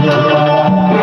Yeah.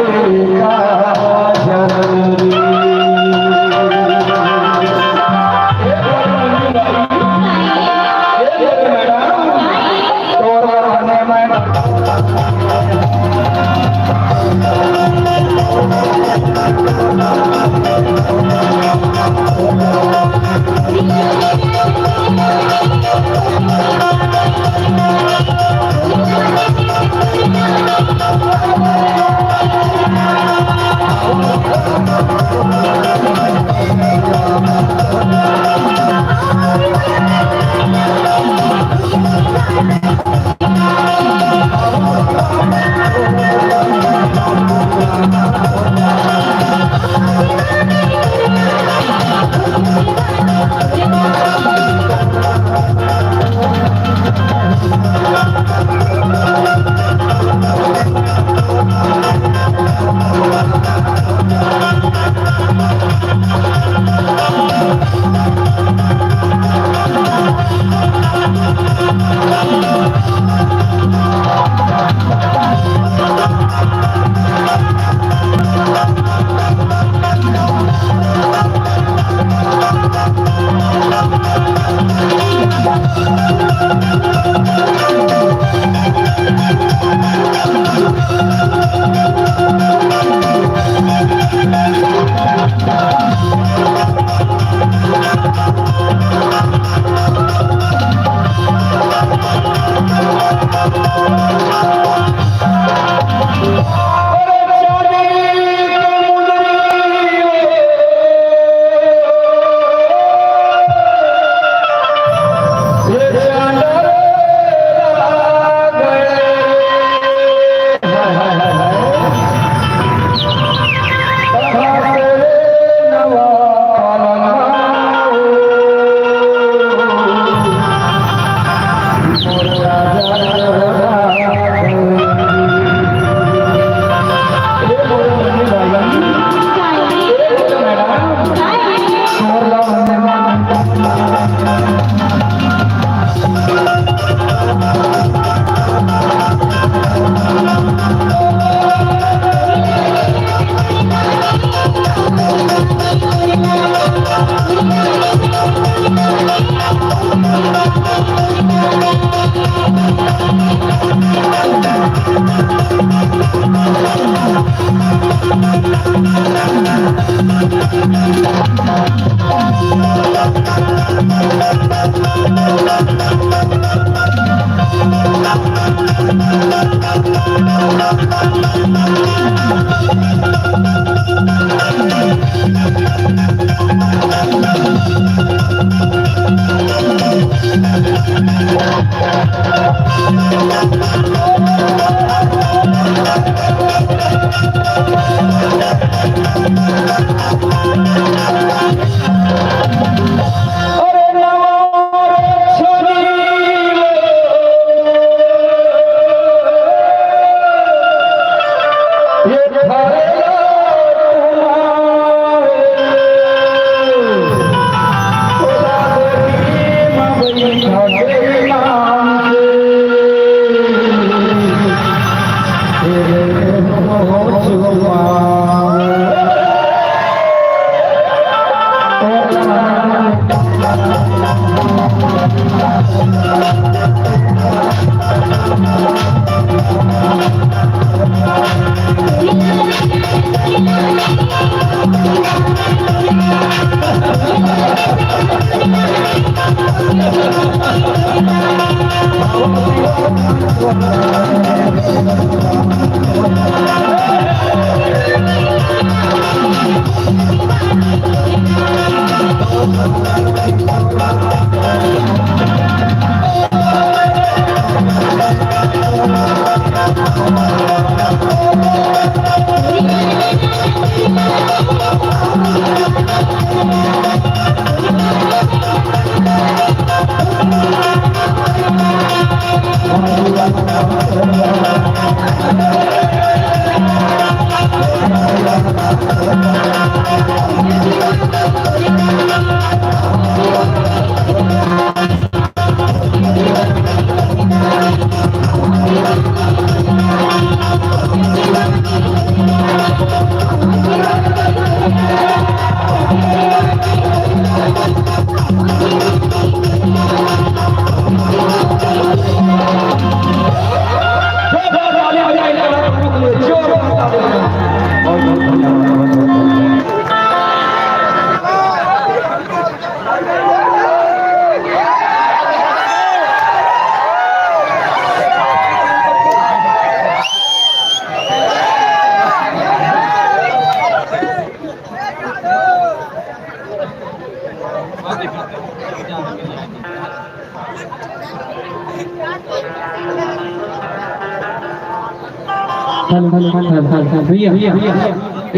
भैया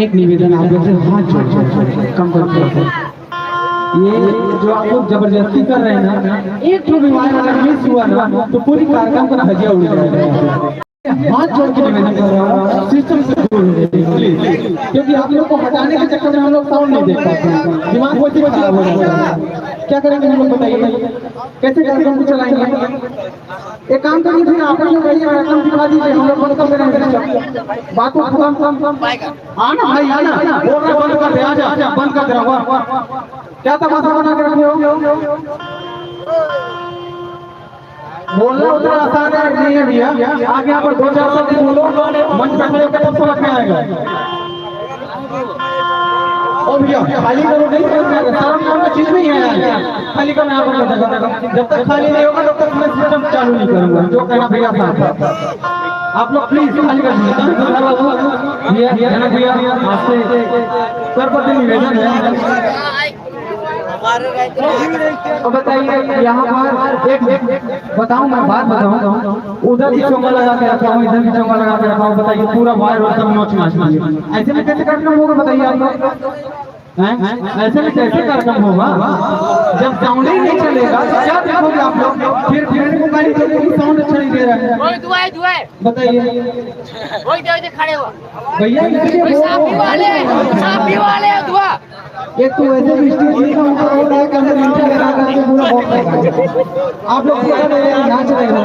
एक निवेदन आप लोग से हाथ जोड़ कम कर ये जो आप लोग जबरदस्ती कर रहे हैं ना, एक तो बीमार अगर मिस हुआ ना तो पूरी कार्यक्रम का धजिया उड़ जाएगा। हाथ जोड़ के निवेदन कर रहा हूँ सिस्टम से दूर हो जाइए, क्योंकि आप लोग को हटाने के चक्कर में हम लोग साउंड नहीं देख पाते, दिमाग बहुत ही खराब हो जाता है। क्या करेंगे हम लोग बताइए, कैसे कार्यक्रम को चलाएंगे? एक काम करिए फिर आप लोग कहिए कार्यक्रम दिखा दीजिए, हम लोग बंद कर दे रहे हैं बात को खत्म। आना भाई आना, बोल रहे बंद कर दे, आजा बंद कर दे रहा। क्या तमाशा बना के रखे हो? बोलना उतना आसान नहीं है भैया, आगे यहाँ पर 2-4 शब्द बोलो, मंच पे खड़े होकर समझ में आएगा। ओ भैया खाली करो, नहीं शर्म नाम का चीज नहीं है, खाली करना यहाँ पर। जब तक खाली नहीं होगा तब तक मैं सिस्टम चालू नहीं करूंगा, जो कहना भैया साहब। आप लोग प्लीज खाली कर दीजिए भैया, आपसे सर्वप्रथम निवेदन है। तो बताइए यहाँ पर एक बताऊं, मैं बात बताऊं, उधर भी चौंगा लगा के रखा हूँ, इधर भी चौंगा लगा के रखा हूँ। बताइए पूरा वायर और सब नोच नाच लीजिए, ऐसे में कैसे कार्यक्रम होगा बताइए आप लोग? ऐसे में कैसे कार्यक्रम होगा? जब साउंड ही नहीं चलेगा तो क्या देखोगे आप लोग? फिर को गाड़ी चलेगी, साउंड अच्छा नहीं दे रहा है, बताइए खड़े हो भैया। एक तो वैसे भी स्टेज का ऊपर होता है कि अंदर नीचे लगा करके पूरा बॉक्स लगा। आप लोग पूरा नाच रहे हो,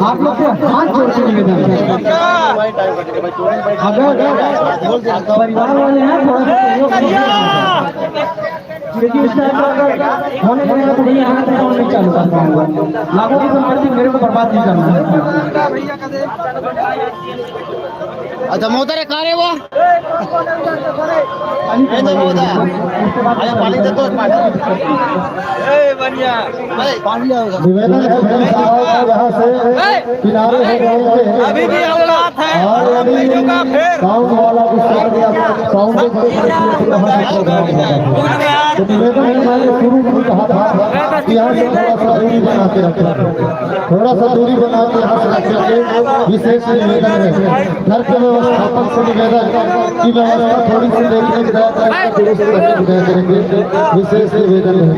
आप लोग को हाथ जोड़ के निवेदन है, अगर परिवार वाले हैं थोड़ा सा क्योंकि उस टाइम पर होने के बाद भैया यहाँ से साउंड नहीं चालू कर पाऊंगा, लाखों की संपत्ति मेरे को बर्बाद नहीं करना है। अच्छा मोदर है कारे वो नहीं तो मोदर आया पानी दे तो ए बढ़िया पानी आओगा निवेदन है भाई साहब यहाँ से किनारे हो गए अभी भी औकात है साउंड वाला भी साउंड तो निवेदन है मैंने शुरू में कहा था कि यहाँ से थोड़ा सा दूरी बना के रखना थोड़ा सा दूरी बना के यहाँ से रखेंगे विशेष निवेदन है घर के व्यवस्थापक से निवेदन की व्यवस्था थोड़ी सी देखने की करेंगे विशेष निवेदन है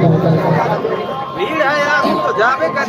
भीड़ है यार तो जावे का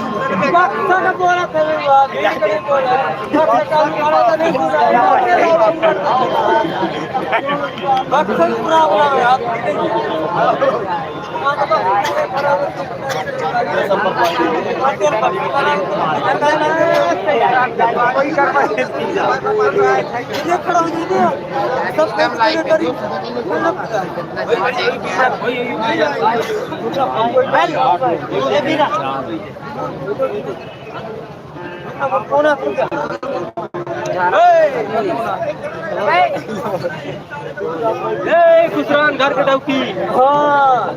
खुसरान घर के डौकी हाँ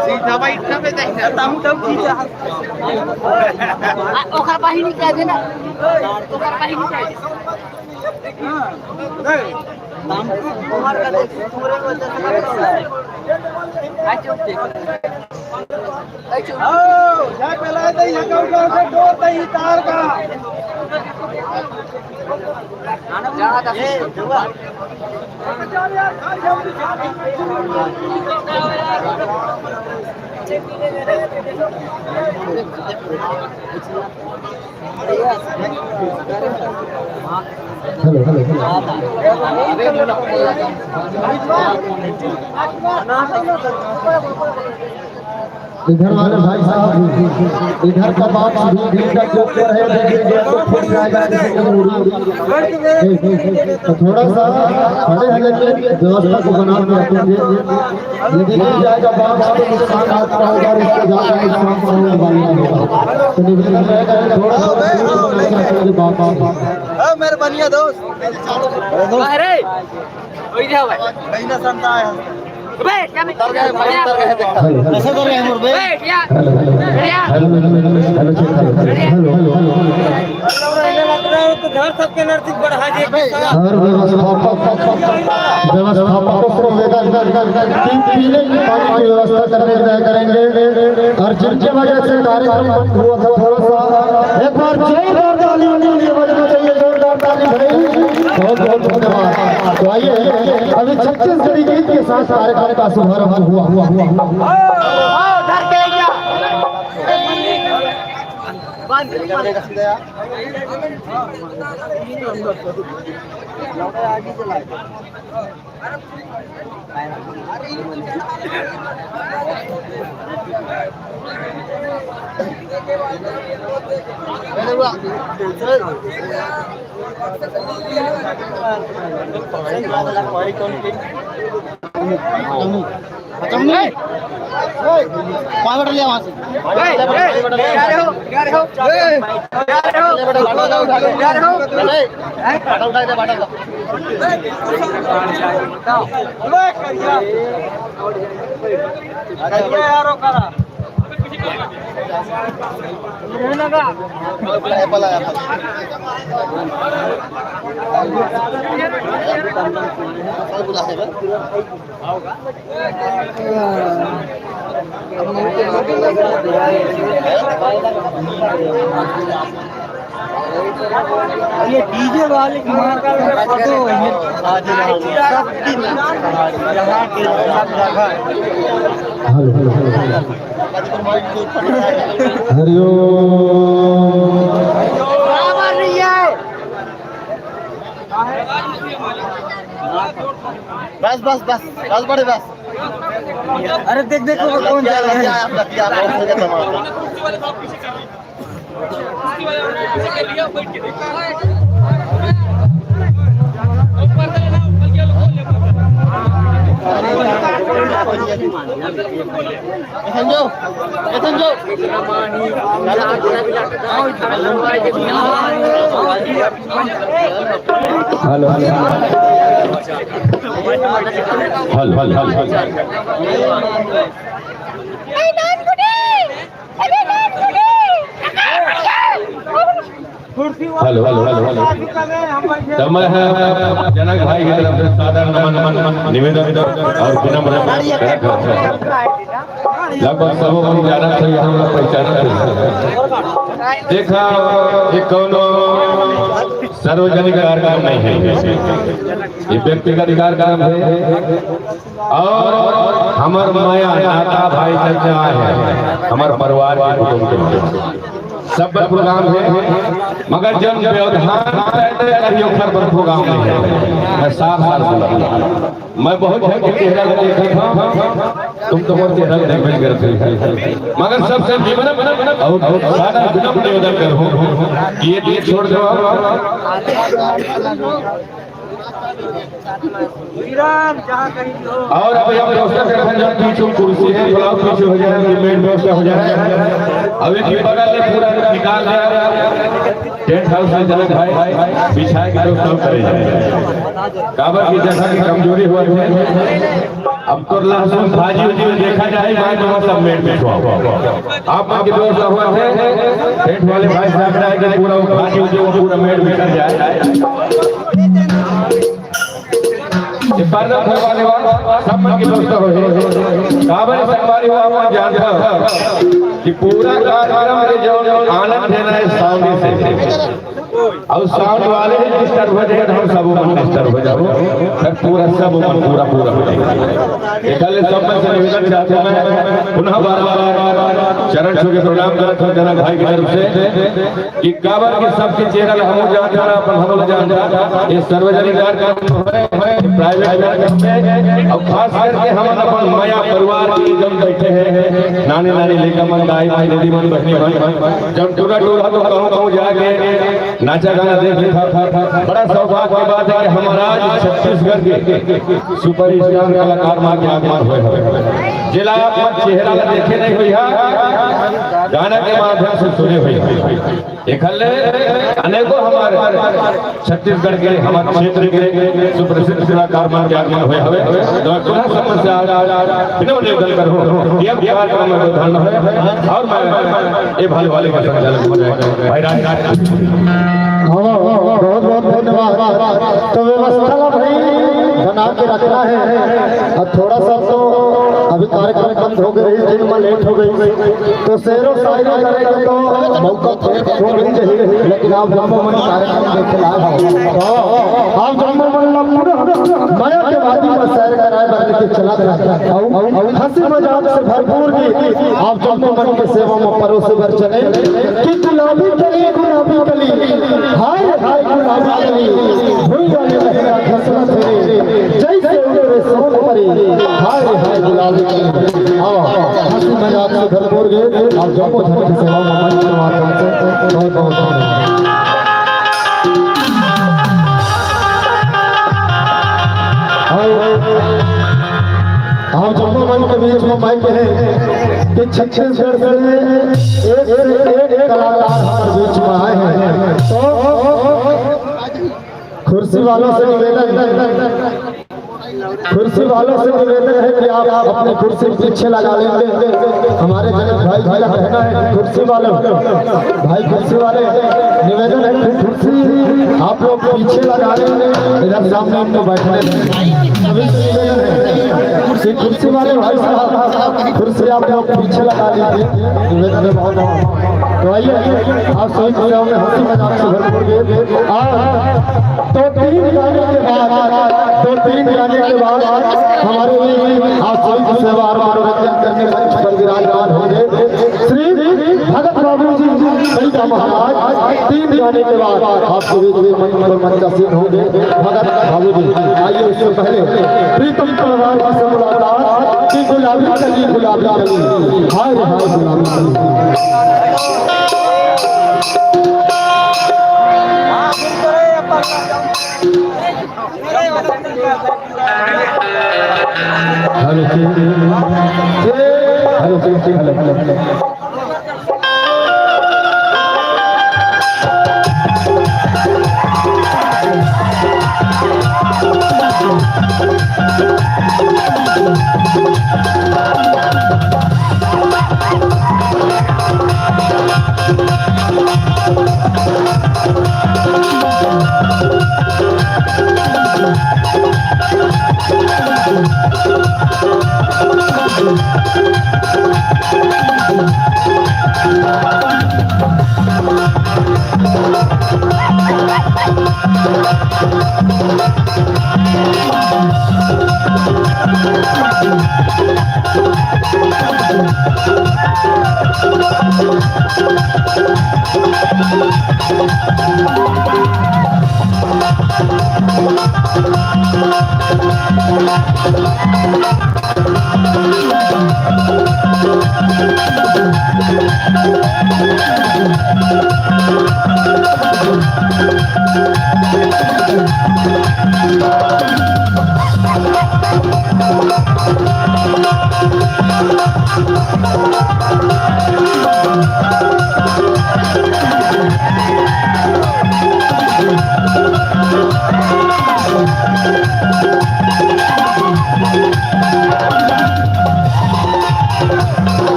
सीधा भाई इतना पे जाइए ताऊ डौकी ओखर बाहिनी कह देना ओखर बाहिनी कह दे नाम कुमार का देख पूरे वजह से जा पहले दे अकाउंट से डोर दे तार का हेलो हेलो इधर वाले भाई साहब इधर का बात का जो कर है तो थोड़ा सा खड़े हैं लेकिन व्यवस्था को बना के रखेंगे यदि नहीं जाएगा बात तो नुकसान आपका होगा इसके ज्यादा नुकसान होने वाला होगा तो निवेदन रहेगा थोड़ा सा बात मेरे बनिया दोस्त अरे ओई जा भाई महीना संता है बैठ क्या मैं कैसे कर रहे हैं मुर्बे बैठ यार घर सबके नजदीक बढ़ा दे और व्यवस्थापकों को पीने की पानी की व्यवस्था करने की करेंगे और जिनकी वजह से कार्यक्रम बंद हुआ था थोड़ा सा एक बार जोरदार ताली बजाना चाहिए जोरदार ताली भाई बहुत बहुत धन्यवाद तो आइए अभी छत्तीसगढ़ी गीत के साथ कार्यक्रम का शुभारंभ हुआ पाँच बटल लिया वहाँ से ये डीजे वाले कुमार का फोटो बस बस बस बस बड़े बस अरे देख देखो कौन जा रहा है hello hello hello hello hello तो मैं जनक भाई की तरफ से सादर नमन निवेदन और विनम्र लगभग सबों को जाना चाहिए, हम लोग पहचाना देखा ये कोनो सार्वजनिक कार्यक्रम नहीं है, ये व्यक्तिगत कार्यक्रम है और हमार माया नाता भाई चर्चा है, हमारे परिवार के सब प्रोग्राम है, मगर जन व्यवधान प्रोग्राम नहीं है। मैं साफ मैं बहुत चेहरा देखा था, तुम तो बहुत चेहरा देख गए, मगर सबसे निवेदन करो ये छोड़ दो और अब हम व्यवस्था कर जब पीछे कुर्सी है थोड़ा पीछे हो जाए, मेन व्यवस्था हो जाए। अभी की बगल में पूरा निकाल टेंट हाउस में जनक भाई बिछाए के लोग सब करे जाए। काबर की जगह की कमजोरी हुआ है, अब तो लहसुन भाजी उजी में देखा जाए भाई तो सब मेन पे आप की व्यवस्था हुआ है, टेंट वाले भाई साहब रहे पूरा भाजी उजी वो पूरा मेन बिखर जाए। पर्दा भरवाने वाला सब मन की व्यवस्था हो काबर सरकारी हुआ जानता कि पूरा कार्यक्रम में जो आनंद है ना साउंड से और साउंड वाले डिस्टर्ब हो जाए हम सब मन डिस्टर्ब हो जाओ, फिर पूरा सब मन पूरा हो जाएगा। कल सब मन से निवेदन चाहते हैं पुनः बार चरण छू के प्रणाम करते हैं जनक भाई की तरफ से कि काबर के सबके चेहरा हम जानता अपन हम जानता ये सार्वजनिक कार्यक्रम है प्राइवेट कार्यक्रम और खास करके हम अपन माया परिवार की जब बैठे हैं नानी नानी लेकर मन दाई भाई दीदी मन बहनी भाई जब टूरा टूरा तो कहूँ जाके नाचा गाना देख था। बड़ा सौभाग्य की बात है कि हमारा छत्तीसगढ़ के सुपर स्टार कलाकार मां के आगमन हुए जिला चेहरा देखे नहीं हुई है, गाना के माध्यम से सुने हुई इकल्ले अनेकों हमारे छत्तीसगढ़ के हमारे क्षेत्र के सुप्रसिद्ध कलाकार मां के आगमन हुए तो पुनः समस्या निवेदन करूं ये कार्यक्रम में धन है और मैं ये भाई वाले का संचालक भाई राज बहुत बहुत धन्यवाद। तो व्यवस्था भाई बना के रखना है और थोड़ा सा तो अभी कार्यक्रम बंद हो गई, दिन में लेट हो गई तो शेरों शायरी करेंगे तो मौका तो मिल जाएगी, लेकिन आप जम्मू मन कार्यक्रम देखे लाए हो आप जम्मू मन माया के वादी में सैर कराए बदल के चला और हंसी मजाक से भरपूर भी आप जम्मू मन के सेवा में परोसे भर चले कि गुलाबी कली हाय हाय गुलाबी कली हुई वाले लहरा घसना तेरे जैसे उड़े सोन परी हाय हाय गुलाबी कली आओ हंसी मजाक से भरपूर गए आप जम्मू मन के सेवा में मंच के माध्यम से बहुत बहुत धन्यवाद। आप जम्मू मन के बीच में माइक है कि छत्तीसगढ़ से एक कलाकार हमारे बीच में आए हैं तो कुर्सी वालों से निवेदन है कि आप अपनी कुर्सी पीछे लगा लेंगे। हमारे जनक भाई का कहना है कुर्सी वाले भाई कुर्सी वाले निवेदन है कि कुर्सी आप लोग पीछे लगा लेंगे, इधर सामने आपको बैठने कुर्सी वाले भाई साहब कुर्सी आप लोग पीछे लगा लीजिए निवेदन है बहुत। तो आइए आप सभी को में हंसी मजाक से भरपूर तो तीन गाने के बाद हमारे आप सभी की सेवा और मनोरंजन करने मंच पर विराजमान होंगे श्री भगत बाबू जी सरिता महाराज। तीन गाने के बाद आपके बीच में मंच आसीन होंगे भगत बाबू जी। आइए उससे पहले प्रीतम परिवार की मुलाकात की गुलाबी कली हाय हाय गुलाबी हेलो हेलो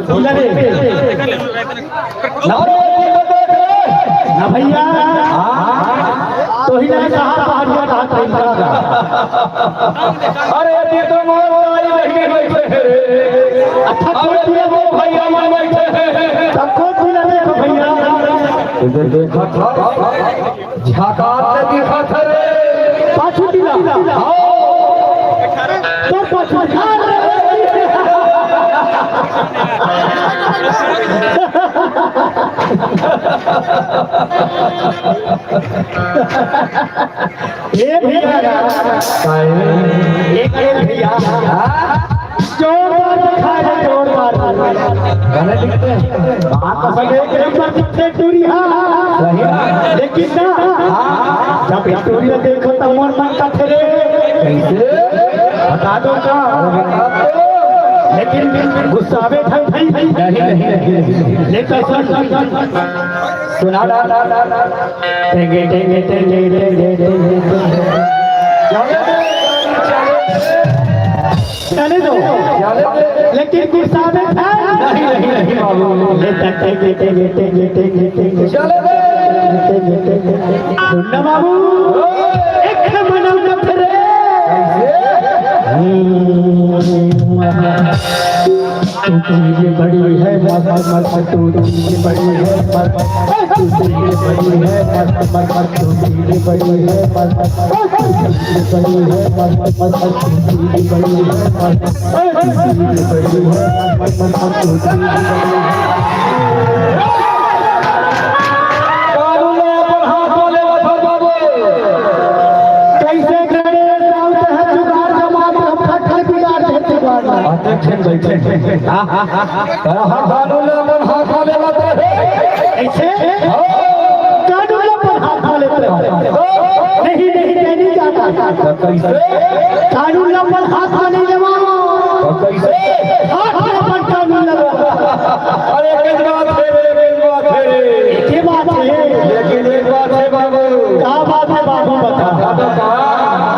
तो ना भैया तो ही नहीं कहा पहाड़िया कहा अरे ये तो मोर आई नहीं बैठे अच्छा कोई वो भैया मन बैठे सबको तुला देखो भैया इधर देखा था झाकात ने देखा था रे पाछू दिला तो पाछू ये भैया एक भैया जोरदार दिखाया जोरदार गाने दिखते हैं बात तो सब एक नंबर दिखते टूरिया लेकिन ना जब टूरिया देखो तो मन का थे कैसे बता दो का लेकिन गुस्सा में नहीं लेकर सुना चले दो लेकिन गुस्सा में नहीं सुनना बाबू एक मना फिरे ये बड़ी है तू ये बड़ी है ये बड़ी है ये बड़ी है नहीं जाता कानून पर हाथ नहीं जमा अरे एक बात है लेकिन एक बात है बाबू क्या बात है बाबू बता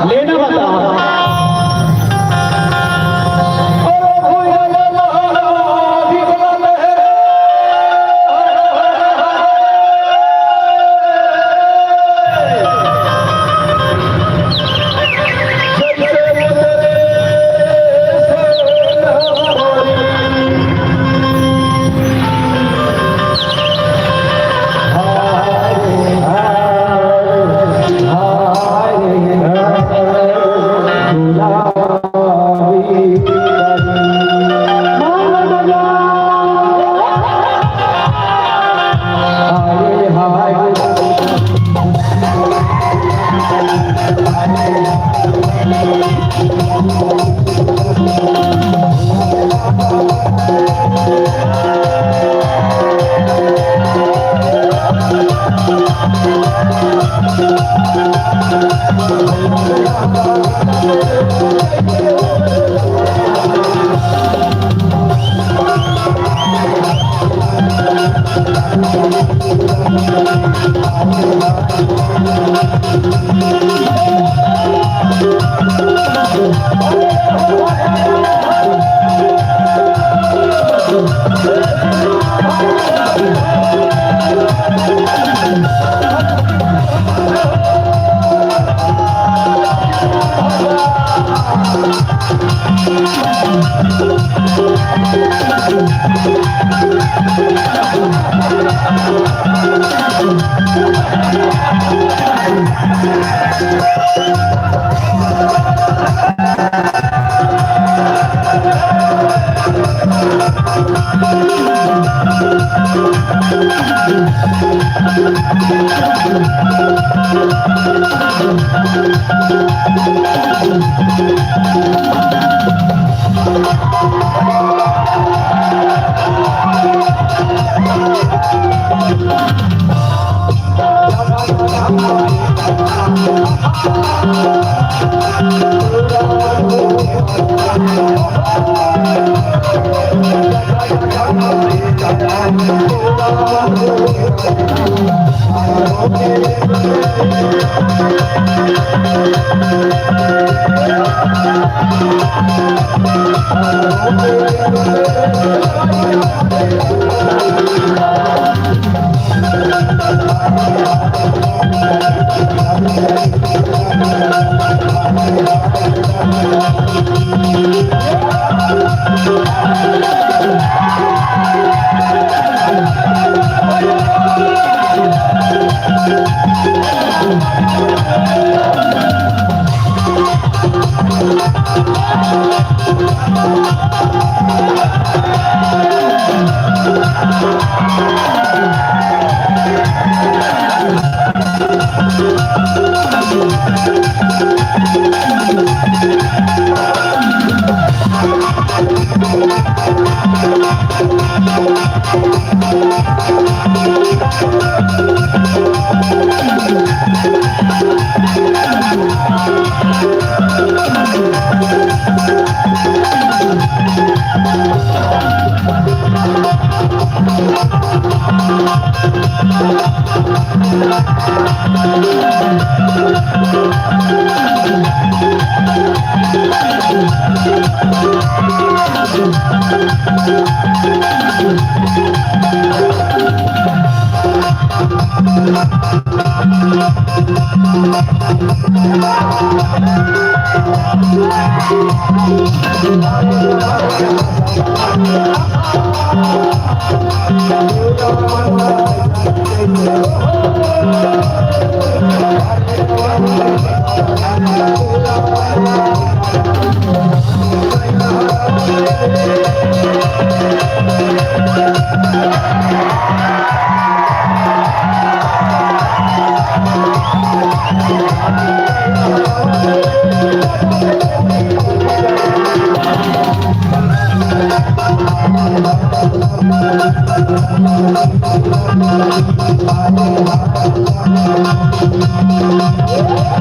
लेना बता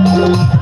Thank you.